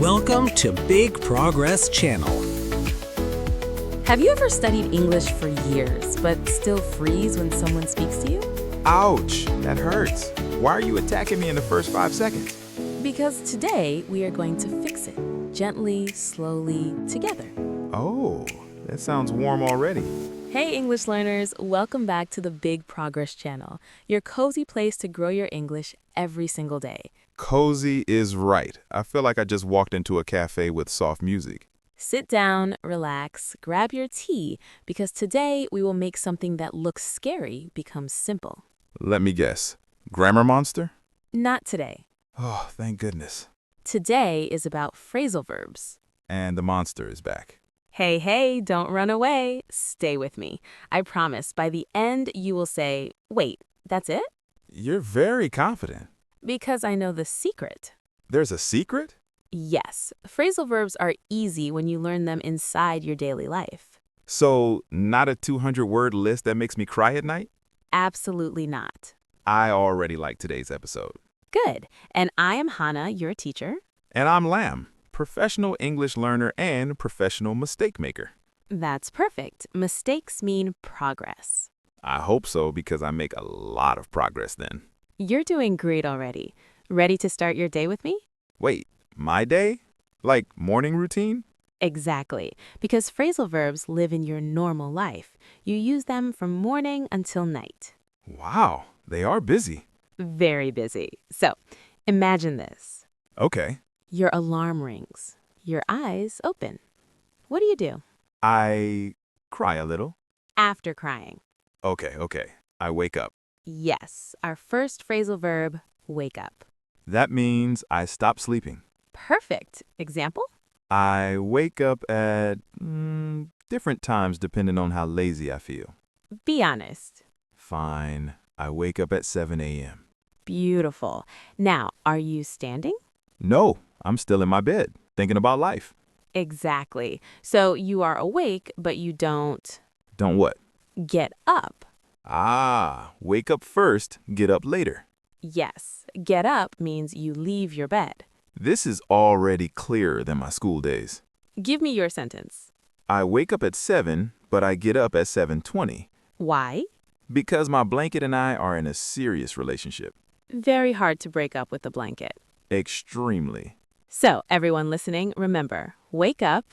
Welcome to Big Progress Channel. Have you ever studied English for years, but still freeze when someone speaks to you? Ouch, that hurts. Why are you attacking me in the first 5 seconds? Because today we are going to fix it. Gently, slowly, together. Oh, that sounds warm already. Hey English learners, welcome back to the Big Progress Channel, your cozy place to grow your English every single day. Cozy is right. I feel like I just walked into a cafe with soft music. Sit down, relax, grab your tea, because today we will make something that looks scary become simple. Let me guess. Grammar monster? Not today. Oh, thank goodness. Today is about phrasal verbs. And the monster is back. Hey, don't run away. Stay with me. I promise by the end you will say, wait, that's it? You're very confident. Because I know the secret. There's a secret? Yes, phrasal verbs are easy when you learn them inside your daily life. So, not a 200-word list that makes me cry at night? Absolutely not. I already like today's episode. Good. And I am Hannah, your teacher. And I'm Lam, professional English learner and professional mistake maker. That's perfect. Mistakes mean progress. I hope so because I make a lot of progress then. You're doing great already. Ready to start your day with me? Wait, my day? Like morning routine? Exactly, because phrasal verbs live in your normal life. You use them from morning until night. Wow, they are busy. Very busy. So, imagine this. Okay. Your alarm rings. Your eyes open. What do? I cry a little. After crying. Okay. I wake up. Yes, our first phrasal verb, wake up. That means I stop sleeping. Perfect. Example? I wake up at different times depending on how lazy I feel. Be honest. Fine. I wake up at 7 a.m. Beautiful. Now, are you standing? No, I'm still in my bed, thinking about life. Exactly. So you are awake, but you don't Don't what? get up. Wake up first, get up later. Yes, get up means you leave your bed. This is already clearer than my school days. Give me your sentence. I wake up at 7, but I get up at 7:20. Why? Because my blanket and I are in a serious relationship. Very hard to break up with a blanket. Extremely. So, everyone listening, remember, wake up,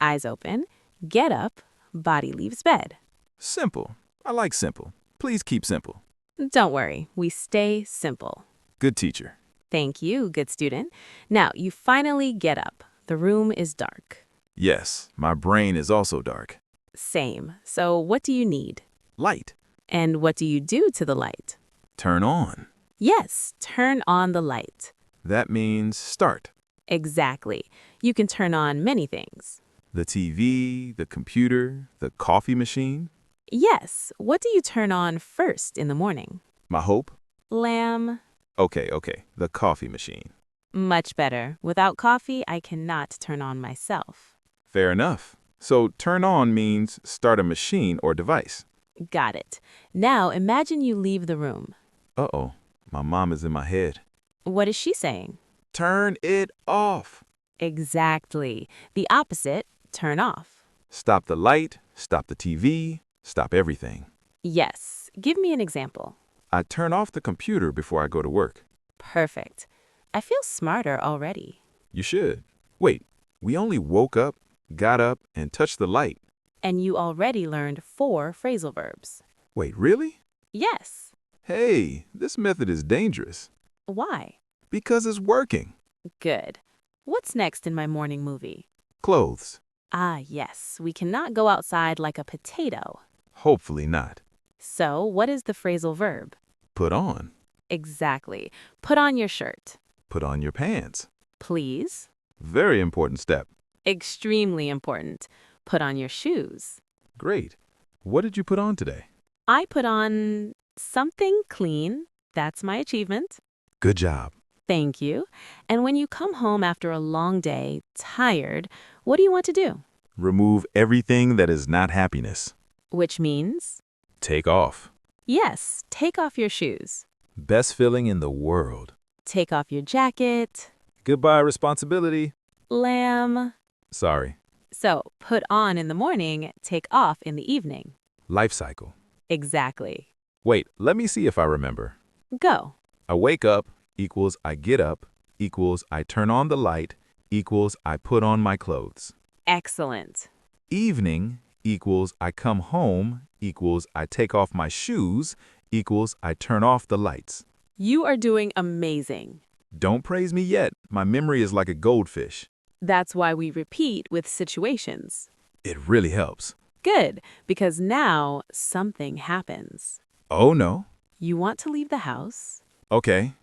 eyes open, get up, body leaves bed. Simple. I like simple. Please keep simple. Don't worry, we stay simple. Good teacher. Thank you, good student. Now, you finally get up. The room is dark. Yes, my brain is also dark. Same. So, what do you need? Light. And what do you do to the light? Turn on. Yes, turn on the light. That means start. Exactly. You can turn on many things. The TV, the computer, the coffee machine. Yes, what do you turn on first in the morning? My hope. Lamb. Okay. The coffee machine. Much better. Without coffee, I cannot turn on myself. Fair enough. So turn on means start a machine or device. Got it. Now imagine you leave the room. Uh-oh, my mom is in my head. What is she saying? Turn it off. Exactly. The opposite, turn off. Stop the light, stop the TV, stop everything. Yes. Give me an example. I turn off the computer before I go to work. Perfect. I feel smarter already. You should. Wait, we only woke up, got up, and touched the light. And you already learned 4 phrasal verbs. Wait, really? Yes. Hey, this method is dangerous. Why? Because it's working. Good. What's next in my morning movie? Clothes. Ah, yes. We cannot go outside like a potato. Hopefully not. So, what is the phrasal verb? Put on. Exactly. Put on your shirt. Put on your pants. Please. Very important step. Extremely important. Put on your shoes. Great. What did you put on today? I put on something clean. That's my achievement. Good job. Thank you. And when you come home after a long day, tired, what do you want to do? Remove everything that is not happiness. Which means? Take off. Yes, take off your shoes. Best feeling in the world. Take off your jacket. Goodbye, responsibility. Lamb. Sorry. So, put on in the morning, take off in the evening. Life cycle. Exactly. Wait, let me see if I remember. Go. I wake up equals I get up equals I turn on the light equals I put on my clothes. Excellent. Evening equals I come home equals I take off my shoes equals I turn off the lights. You are doing amazing. Don't praise me yet. My memory is like a goldfish. That's why we repeat with situations. It really helps. Good, because now something happens. Oh no. You want to leave the house, Okay.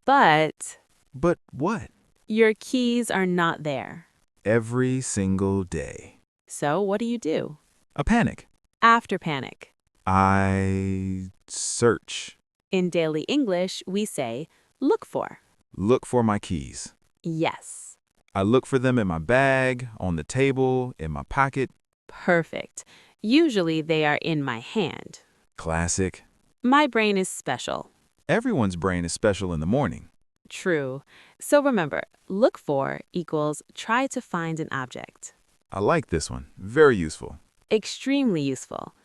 but But what? your keys are not there. Every single day. So what do? A panic. After panic. I search. In daily English, we say, look for. Look for my keys. Yes. I look for them in my bag, on the table, in my pocket. Perfect. Usually they are in my hand. Classic. My brain is special. Everyone's brain is special in the morning. True. So remember, look for equals try to find an object. I like this one. Very useful. Extremely useful.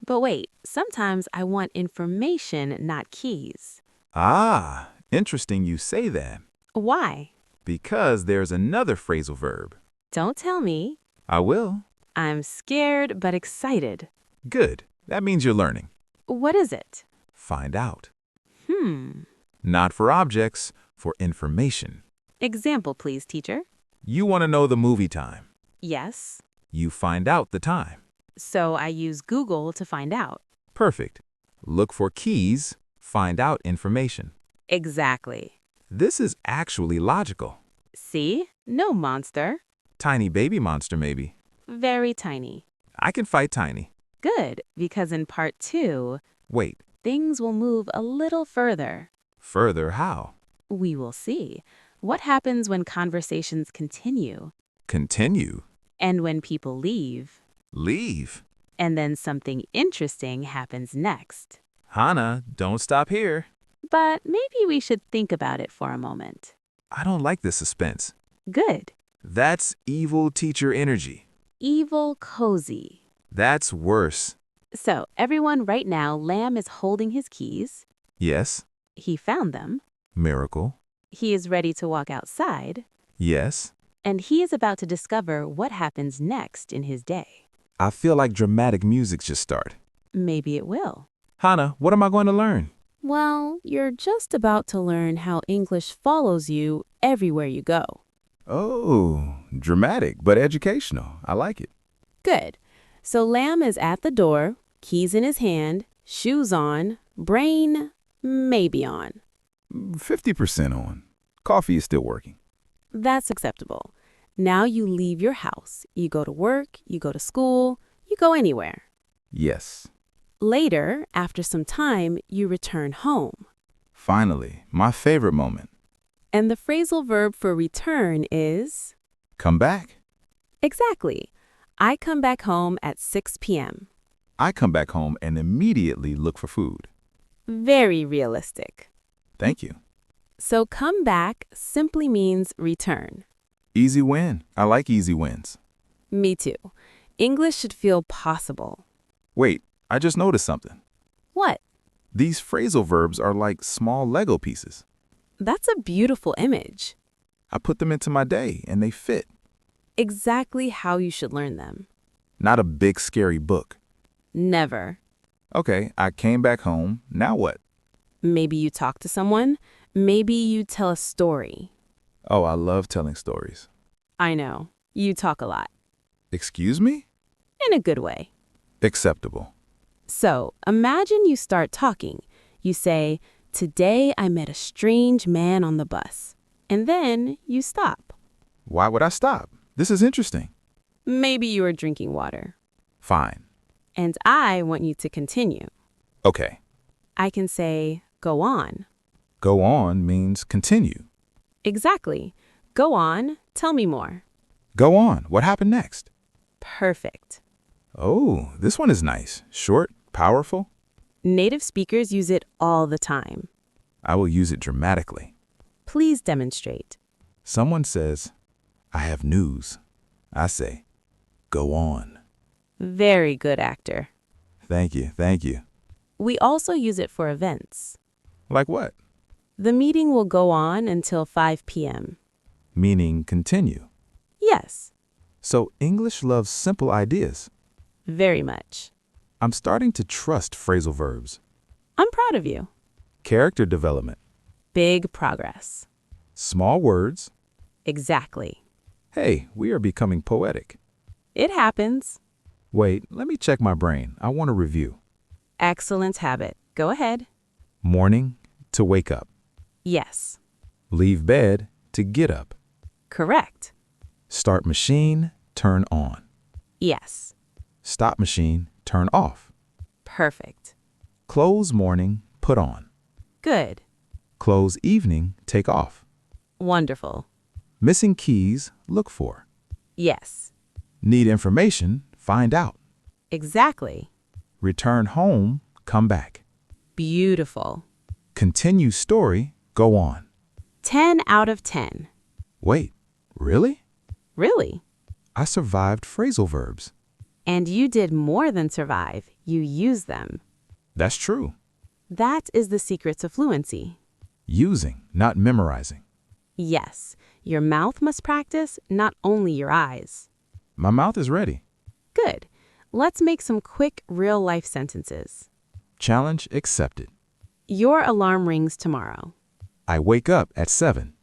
But wait, sometimes I want information, not keys. Ah, interesting you say that. Why? Because there's another phrasal verb. Don't tell me. I will. I'm scared but excited. Good. That means you're learning. What is it? Find out. Hmm. Not for objects, for information. Example, please, teacher. You want to know the movie time. Yes. You find out the time. So I use Google to find out. Perfect. Look for keys, find out information. Exactly. This is actually logical. See? No monster. Tiny baby monster, maybe. Very tiny. I can fight tiny. Good, because in part 2, Wait, things will move a little further. further how? We will see. What happens when conversations continue? Continue. And when people leave? Leave. And then something interesting happens next. Hannah, don't stop here. But maybe we should think about it for a moment. I don't like this suspense. Good. That's evil teacher energy. Evil cozy. That's worse. So, everyone right now, Lamb is holding his keys. Yes. He found them. Miracle. He is ready to walk outside. Yes. And he is about to discover what happens next in his day. I feel like dramatic music should start. Maybe it will. Hannah, what am I going to learn? Well, you're just about to learn how English follows you everywhere you go. Oh, dramatic, but educational. I like it. Good. So Lamb is at the door, keys in his hand, shoes on, brain maybe on. 50% on. Coffee is still working. That's acceptable. Now you leave your house. You go to work, you go to school, you go anywhere. Yes. Later, after some time, you return home. Finally, my favorite moment. And the phrasal verb for return is? Come back. Exactly. I come back home at 6 p.m. I come back home and immediately look for food. Very realistic. Thank you. So come back simply means return. Easy win. I like easy wins. Me too. English should feel possible. Wait, I just noticed something. What? These phrasal verbs are like small Lego pieces. That's a beautiful image. I put them into my day and they fit. Exactly how you should learn them. Not a big scary book. Never. Okay, I came back home. Now what? Maybe you talk to someone. Maybe you tell a story. Oh, I love telling stories. I know. You talk a lot. Excuse me? In a good way. Acceptable. So, imagine you start talking. You say, "Today I met a strange man on the bus." And then you stop. Why would I stop? This is interesting. Maybe you are drinking water. Fine. And I want you to continue. Okay. I can say, "Go on." Go on means continue. Exactly. Go on. Tell me more. Go on. What happened next? Perfect. Oh, this one is nice. Short, powerful. Native speakers use it all the time. I will use it dramatically. Please demonstrate. Someone says, I have news. I say, go on. Very good, actor. Thank you, thank you. We also use it for events. Like what? The meeting will go on until 5 p.m. Meaning continue. Yes, So English loves simple ideas. very much. I'm starting to trust phrasal verbs. I'm proud of you. Character development. Big progress. Small words. Exactly. Hey, we are becoming poetic. It happens. Wait, let me check my brain. I want to review. Excellent habit. Go ahead. Morning, to wake up. Yes. Leave bed, to get up. Correct. Start machine, turn on. Yes. Stop machine, turn off. Perfect. Close morning, put on. Good. Close evening, take off. Wonderful. Missing keys, look for. Yes. Need information, find out. Exactly. Return home, come back. Beautiful. Continue story, go on. 10 out of 10. Wait, really? Really? I survived phrasal verbs. And you did more than survive. You used them. That's true. That is the secret to fluency. Using, not memorizing. Yes, your mouth must practice, not only your eyes. My mouth is ready. Good. Let's make some quick, real-life sentences. Challenge accepted. Your alarm rings tomorrow. I wake up at 7.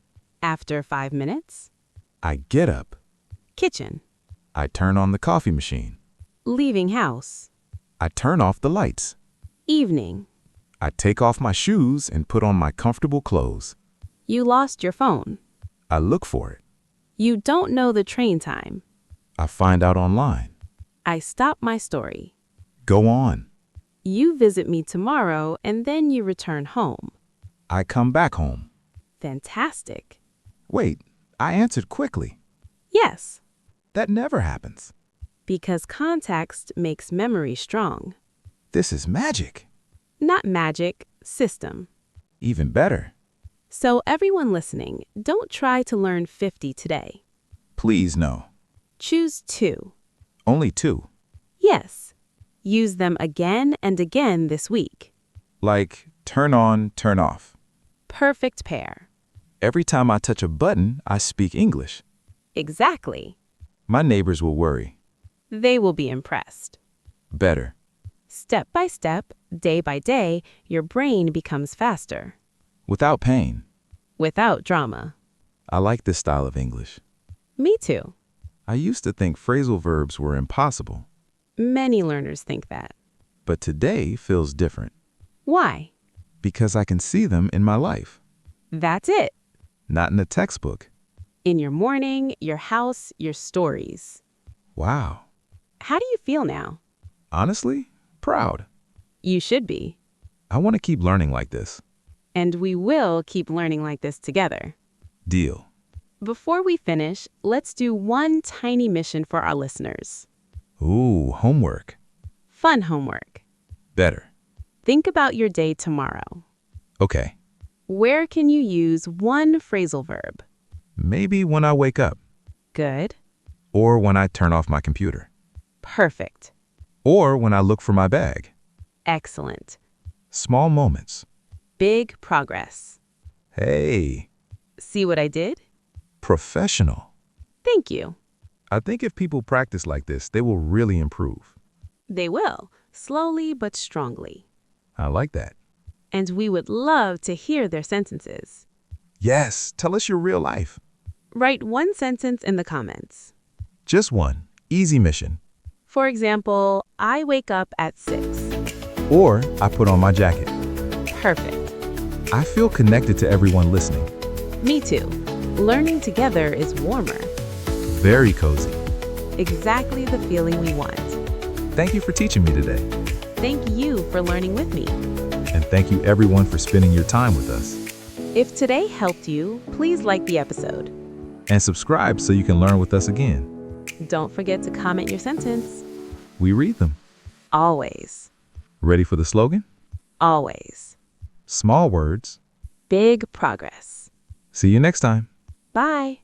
After 5 minutes. I get up. Kitchen. I turn on the coffee machine. Leaving house. I turn off the lights. Evening. I take off my shoes and put on my comfortable clothes. You lost your phone. I look for it. You don't know the train time. I find out online. I stop my story. Go on. You visit me tomorrow and then you return home. I come back home. Fantastic. Wait, I answered quickly. Yes, That never happens. because context makes memory strong. This is magic. Not magic, system. Even better. So everyone listening, don't try to learn 50 today. Please no. Choose 2. Only 2. Yes. Use them again and again this week. Like turn on, turn off. Perfect pair. Every time I touch a button, I speak English. Exactly. My neighbors will worry. They will be impressed. Better. Step by step, day by day, your brain becomes faster. Without pain. Without drama. I like this style of English. Me too. I used to think phrasal verbs were impossible, Many learners think that. but today feels different Why? because I can see them in my life, That's it. not in a textbook. In your morning, your house, your stories. Wow. How do you feel now? Honestly, proud. You should be. I want to keep learning like this. And we will keep learning like this together. Deal. Before we finish, let's do one tiny mission for our listeners. Ooh, homework. Fun homework. Better. Think about your day tomorrow. Okay. Where can you use one phrasal verb? Maybe when I wake up, Good. or when I turn off my computer, Perfect. or when I look for my bag. Excellent. Small moments. Big progress. Hey, See what I did? professional. Thank you. I think if people practice like this, they will really improve. They will, slowly but strongly. I like that. And we would love to hear their sentences. Yes, tell us your real life. Write one sentence in the comments. Just one. Easy mission. For example, I wake up at 6. Or I put on my jacket. Perfect. I feel connected to everyone listening. Me too. Learning together is warmer. Very cozy. Exactly the feeling we want. Thank you for teaching me today. Thank you for learning with me. And thank you everyone for spending your time with us. If today helped you, please like the episode. And subscribe so you can learn with us again. Don't forget to comment your sentence. We read them. Always. Ready for the slogan? Always. Small words. Big progress. See you next time. Bye.